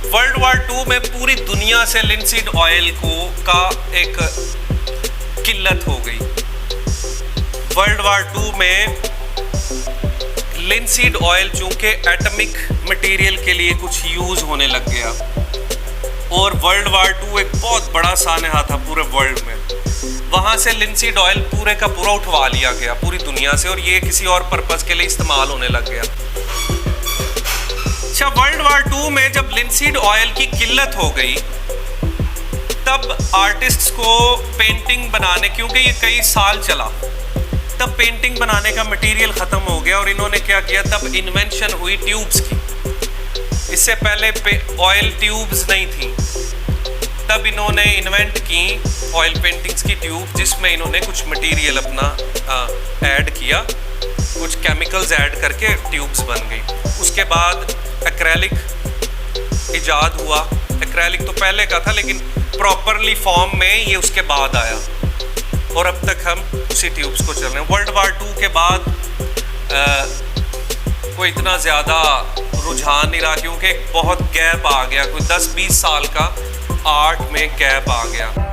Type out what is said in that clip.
World war to में पूरी दुनिया से लिनसीड ऑयल का एक किल्लत हो गई। वर्ल्ड वार टू में लिनसीड ऑयल चूंकि एटॉमिक मटेरियल के लिए कुछ यूज होने लग गया और वर्ल्ड वार टू एक बहुत बड़ा सानहा था पूरे वर्ल्ड में, वहां से लिनसीड ऑयल पूरे का पूरा उठवा लिया गया पूरी दुनिया से और ये किसी और पर्पस के लिए इस्तेमाल होने लग गया। अच्छा, वर्ल्ड वार टू में जब लिनसीड ऑयल की किल्लत हो गई तब आर्टिस्ट्स को पेंटिंग बनाने, क्योंकि ये कई साल चला, तब पेंटिंग बनाने का मटेरियल ख़त्म हो गया और इन्होंने क्या किया, तब इन्वेंशन हुई ट्यूब्स की। इससे पहले ऑयल ट्यूब्स नहीं थी, तब इन्होंने इन्वेंट की ऑयल पेंटिंग्स की ट्यूब, जिसमें इन्होंने कुछ मटेरियल अपना ऐड किया, कुछ केमिकल्स ऐड करके ट्यूब्स बन गई। उसके बाद एक्रेलिक इजाद हुआ। एक्रेलिक तो पहले का था लेकिन प्रॉपरली फॉर्म में ये उसके बाद आया और अब तक हम उसी ट्यूब्स को चल रहे हैं। वर्ल्ड वार टू के बाद कोई इतना ज़्यादा रुझान नहीं रहा क्योंकि बहुत गैप आ गया, कोई 10-20 साल का आर्ट में गैप आ गया।